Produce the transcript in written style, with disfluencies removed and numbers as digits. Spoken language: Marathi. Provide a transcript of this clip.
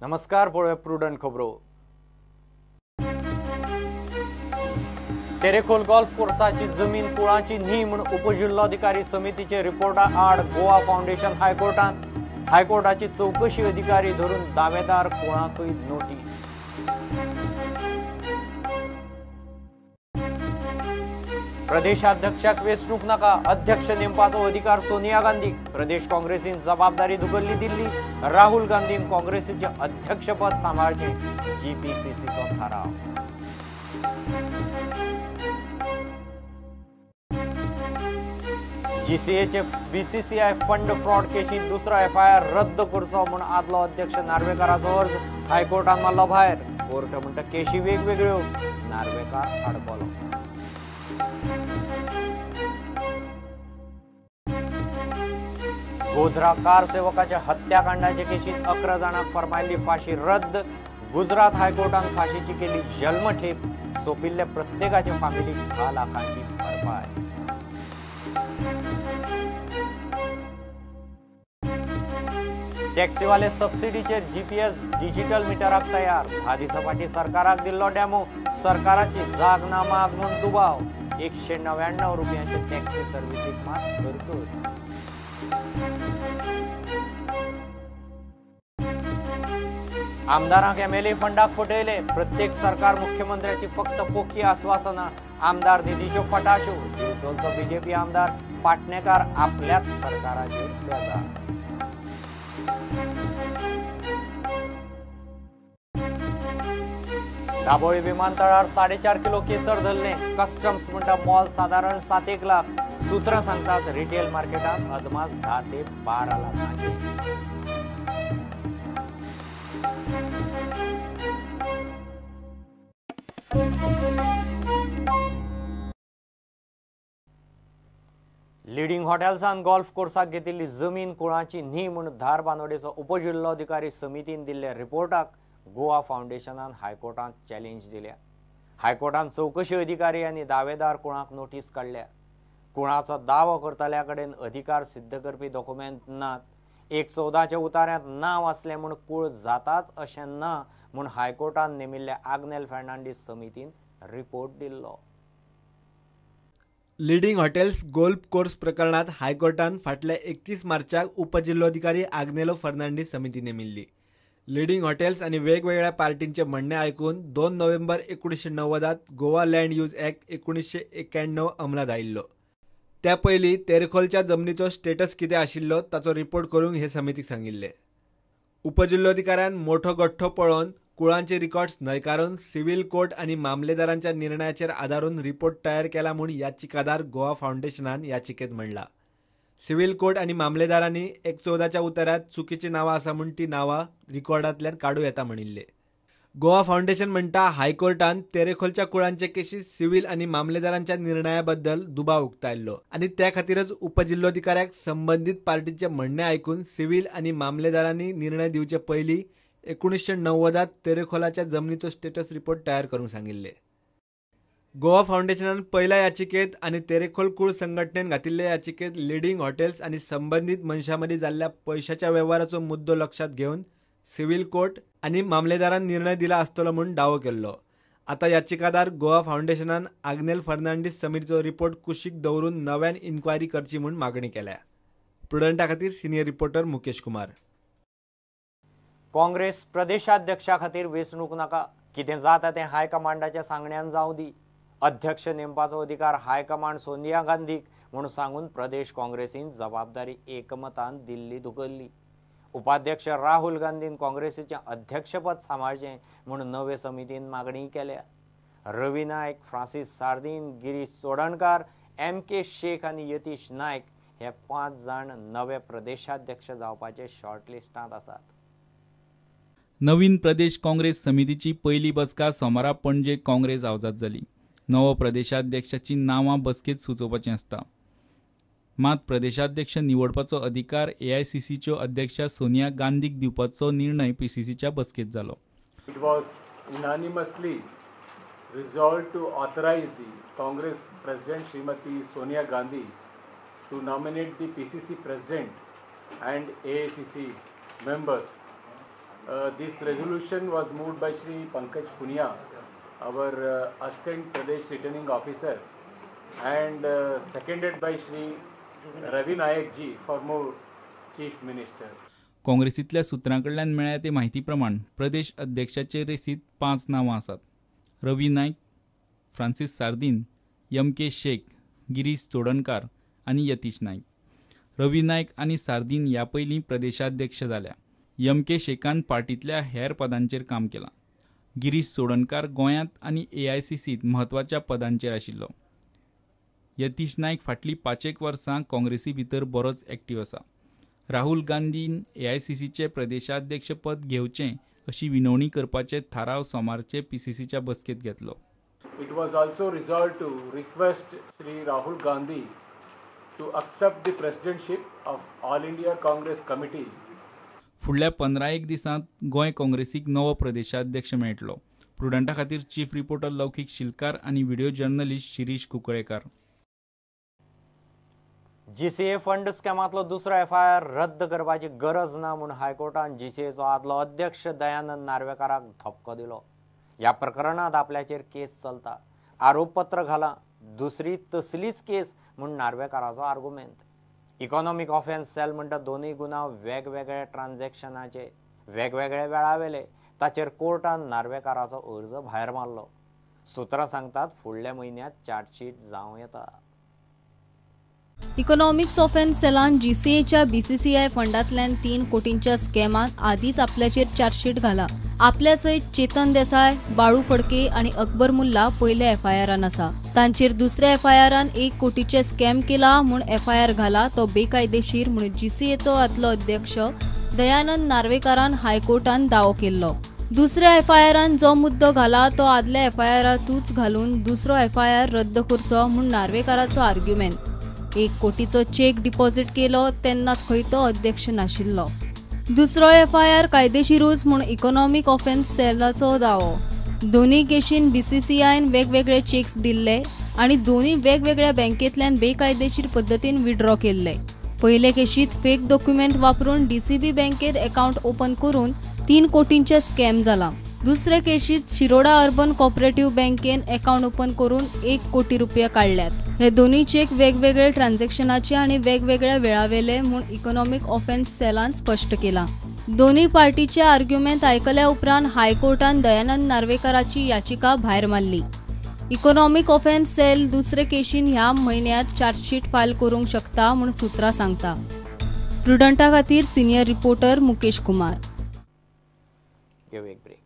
नमस्कार, पळोवया प्रुडंट खबरो। तेरेखोल गोल्फ कोर्साची जमीन कुळाची न्ही म्हूण उपजिल्लोधिकारी समितीचे रिपोर्टा आड गोवा फाउंडेशन हायकोर्टाची चौकशी अधिकारी धरून दावेदार कुळाकय नोटीस। प्रदेशाध्यक्षाक वेंचणूक नाका, अध्यक्ष नेमपाचो अधिकार सोनिया गांधी। प्रदेश काँग्रेसीन जबाबदारी धुकल्ली दिल्ली। राहुल गांधीन काँग्रेसीचे अध्यक्षपद सांभाळचे, जीपीसीसीचो थाराव। जीसीएचे बीसीसीआय फंड फ्रॉड केसीत दुसरो एफआयआर रद्द करचो म्हूण आदलो अध्यक्ष नार्वेकाराचो अर्ज हायकोर्टान मारलो भायर। कोर्ट म्हणटा केशी वेगवेगळ्यो, नार्वेकार आडकोलो। गोध्रा कार सेवकाच्या हत्याकांडाचे केशीत 11 जाणांक फर्मायल्ली फाशी रद्द। गुजरात हायकोर्टान फाशीची केली जल्मठेप, सोपिल्ले प्रत्येकाचे फामिलीक 10 लाखांची भरपाय। टॅक्सीवाले सबसिडीचेर जीपीएस डिजिटल मिटराक तयार। 10 दिसां फाटीं सरकाराक दिल्लो डेमो, सरकाराची जाग ना माग म्हूण दुबाव। 199 रुपयांचे टॅक्सी सर्व्हिसीक मात हरकत। आमदारांक एमएलए फंडाक फटयले, प्रत्येक सरकार मुख्यमंत्र्याची फक्त पोकी आश्वासना, आमदार निधीच्यो फटाश्यो। दिवचलचो बीजेपी आमदार पाटणेकार आपल्याच सरकाराचेर बेजार। दाबोळी विमानतळार 4.5 किलो केसर धरले, कस्टम्स म्हणटा मोल साधारण 7 लाख। सूत्रां सांगतात रिटेल मार्केटात अदमास 10 ते 12 लाखांचे। लिडिंग हॉटेल्सान गोल्फ कोर्साक घेतिल्ली जमीन कुळाची न्ही म्हूण धार बांदोडेचो उपजिल्लोधिकारी समितीन दिल्ल्या रिपोर्टाक गोवा फाउंडेशनान हायकोर्टात चॅलेंज दिल्या। हायकोर्टान चौकशी अधिकारी आनी दावेदार कुळाक नोटीस काडल्या। कुळाचो दावो करतल्या कडेन अधिकार सिद्ध करपी डॉक्युमेंट नात। 114च्या उतार्यांत नांव आसलें म्हूण कुळ जाताच अशें ना म्हूण हायकोर्टान नेमिल्ल्या आग्नेल फर्नांडीस समितीन रिपोर्ट दिल्लो। लिडिंग हॉटेल्स गोल्फ कोर्स प्रकरणात हायकोर्टान फाटल्या 31 मार्चाक उपजिल्लोधिकारी आग्नेलो फर्नांडीस समिती नेमिल्ली। लिडिंग हॉटेल्स आनी वेगवेगळ्या पार्टींचे म्हणणे आयकून 2 November 1990 Goa land use act 1991 अंमलात आयिल्लो। त्या पयलीं तेरेखोलच्या जमनीचो स्टेटस कितें आशिल्लो ताचो रिपोर्ट करूंक हे समितीक सांगिल्ले। उपजिल्लोधिकाऱ्यान मोठो गठ्ठो पळोवन कुळांचे रिकॉर्ड्स न्हयकारून सिव्हिल कोर्ट आनी मामलेदारांच्या निर्णयाचेर आदारून रिपोर्ट तयार केला म्हूण याचिकादार गोवा फाउंडेशनान याचिकेत म्हणला। सिव्हिल कोर्ट आनी मामलेदारांनी 114च्या उतार्यांत चुकीची नांवां आसा म्हूण ती नांवां रिकॉर्डांतल्यान काडूं येता म्हणिल्ले। गोवा फाउंडेशन म्हणटा हायकोर्टान तेरेखोलच्या कुळांचे केशीत सिव्हिल आनी मामलेदारांच्या निर्णया बद्दल दुबाव उक्तायल्लो आनी त्या खातीरच उपजिल्लोधिकाऱ्याक संबंदीत पार्टीचे म्हणणे आयकून सिव्हिल आनी मामलेदारांनी निर्णय दिवचे पयलीं 1990 तेरेखोलाच्या जमनीचो स्टेटस रिपोर्ट तयार करूंक सांगिल्ले। गोवा फाउंडेशनान पयल्या याचिकेत आनी तेरेखोल कुळ संघटनेन घातिल्ल्या याचिकेत लिडिंग हॉटेल्स आनी संबंदीत मनशां मदीं जाल्ल्या पयशाच्या वेव्हाराचो मुद्दो लक्षात घेवन सिव्हिल कोर्ट आनी मामलेदारान निर्णय दिला आसतलो म्हूण दावो केल्लो। आतां याचिकादार गोवा फाउंडेशनान आग्नेल फर्नांडीस समितीचो रिपोर्ट कुशीक दवरून नव्यान इन्क्वायरी करची म्हूण मागणी केल्या। प्रुडंटा खातीर सिनियर रिपोर्टर मुकेश कुमार। काँग्रेस प्रदेशाध्यक्षा खातीर वेंचणूक नाका, कितें जाता तें हायकमांडाच्या सांगण्यान जावं दी। अध्यक्ष नेमपाचो अधिकार हायकमांड सोनिया गांधीक म्हूण सांगून प्रदेश काँग्रेसीन जबाबदारी एकमतान दिल्ली धुकल्ली। उपाध्यक्ष राहुल गांधीन काँग्रेसीचें अध्यक्षपद सांभाळचें म्हूण नवे समितीन मागणी केल्या। रवी नायक, फ्रांसीस सार्दीन, गिरीश चोडणकार, MK शेख आनी यतीश नायक हे 5 जाण नवे प्रदेशाध्यक्ष जावपाचे शॉर्टलिस्टांत आसात। नवीन प्रदेश काँग्रेस समितीची पहिली बसका सोमारा पणजे काँग्रेस हावजात जाली। नवो प्रदेशाध्यक्षाची नांवां बसकेत सुचोवपाचीं आसता। मात प्रदेशाध्यक्ष निवडपाचो अधिकार AICCच्यो अध्यक्षा सोनिया गांधीक दिवपाचो निर्णय PCCच्या बसकेत जालो। It was unanimously resolved to authorize the Congress President Srimati Sonia Gandhi to nominate the PCC President and AICC members This resolution was moved by Shri Pankaj Punia, our Assistant Pradesh Returning Officer, and seconded by Shri Ravi Nayak ji, former Chief Minister. काँग्रेसीतल्या सुत्रांकडल्यान मेळ्ळ्या ते माहिती प्रमाण प्रदेश अध्यक्षाचे रेसीत 5 नांवां आसात. रवी नायक, फ्रांसीस सार्दीन, एम.के. शेख, गिरीश चोडणकार आनी यतीश नायक. रवी नायक आनी सार्दीन ह्या पयलीं प्रदेशाध्यक्ष जाल्या. एम.के. शेखान पार्टींतल्या हेर पदांचेर काम केलां. गिरीश चोडणकार गोंयांत आनी AICCत म्हत्वाच्या पदांचेर आशिल्लो. यतीश नायक फाटलीं 5 वर्सां काँग्रेसी भितर बरोच एक्टिव्ह आसा. राहुल गांधीन AICCचे प्रदेशाध्यक्ष पद घेवचें अशी विनवणी करपाचे थाराव सोमारचे PCCच्या बसकेंत घेतलो. It was also resolved to request Shri Rahul Gandhi to accept the presidentship of All India Congress Committee. फुडल्या 15 दिसांत गोंय काँग्रेसीक नवो प्रदेशाध्यक्ष मेळटलो. प्रुडंटा खातीर चीफ रिपोर्टर लौकीक शिलकार आनी video journalist Shirish Kunkalekar. GCA fund स्कॅमातलो दुसरो FIR रद्द करपाची गरज ना म्हूण हायकोर्टान GCAचो आदलो अध्यक्ष दयानंद नार्वेकाराक धपको दिलो. ह्या प्रकरणात आपल्याचेर केस चलता. आरोपपत्र घाला दुसरी तसलीच केस म्हूण नार्वेकाराचो आर्ग्युमेंट. इकॉनॉमिक ऑफेन्स सेल म्हणटा दोनूय गुन्यांव वेगवेगळ्या ट्रान्झॅक्शनाचे वेगवेगळ्या वेळावेले ताचेर कोर्टान नार्वेकाराचो अर्ज भायर मारलो. सुत्रां सांगतात फुडल्या म्हयन्यांत चार्जशीट जावं येता. इकॉनॉमिक्स ऑफेन्स सेलान GCAच्या BCCI फंडांतल्यान 3 कोटींच्या स्कॅमात आधीच आपल्याचेर चार्जशीट घाला. आपल्या सयत चेतन देसाय, बाळू फडके आणि अकबर मुल्ला पयल्या FIRान आसा. तांचेर दुसऱ्या FIRान 1 कोटीचे स्कॅम केला म्हूण FIR घाला तो बेकायदेशीर म्हणून GCAचो आदलो अध्यक्ष दयानंद नार्वेकारान हायकोर्टान दावो केल्लो. दुसऱ्या FIRान जो मुद्दो घाला तो आदल्या FIRातूच घालून दुसरो FIR रद्द करचो म्हूण नार्वेकाराचो आर्ग्युमेंट. 1 कोटीचो चेक डिपॉझिट केलो तेन्ना खंय तो अध्यक्ष नाशिल्लो. दुसरो FIR कायदेशीरूच म्हूण इकॉनॉमिक ऑफेन्स सेलाचो दावो. दोन्ही केशीन BCCIन वेगवेगळे चेक्स दिल्ले आनी दोन्ही वेगवेगळ्या बँकेतल्यान बेकायदेशीर पद्दतीन विड्रॉ केल्ले. पयले केशीत फेक डॉक्युमेंट वापरून DCB बँकेत अकाउंट ओपन करून 3 कोटींचे स्कॅम जाला. दुसरे केशीत शिरोडा अर्बन कोऑपरेटिव्ह बँकेन अकाउंट ओपन करून 1 कोटी रुपया काढल्यात. हे दोन्ही चेक वेगवेगळे ट्रान्झॅक्शनाचे आणि वेगवेगळ्या वेळावेले म्हूण इकॉनॉमिक ऑफेन्स सेलान स्पष्ट केला. दोन्ही पार्टीचे आर्ग्युमेंट आयकल्या उपरांत हायकोर्टान दयानंद नार्वेकाराची याचिका भायर मारली. इकॉनॉमिक ऑफेन्स सेल दुसरे केशीन ह्या म्हयन्यात चार्जशीट फायल करूंक शकता म्हूण सुत्रां सांगता. प्रुडंटा खातीर सिनियर रिपोर्टर मुकेश कुमार. घेऊ एक ब्रेक.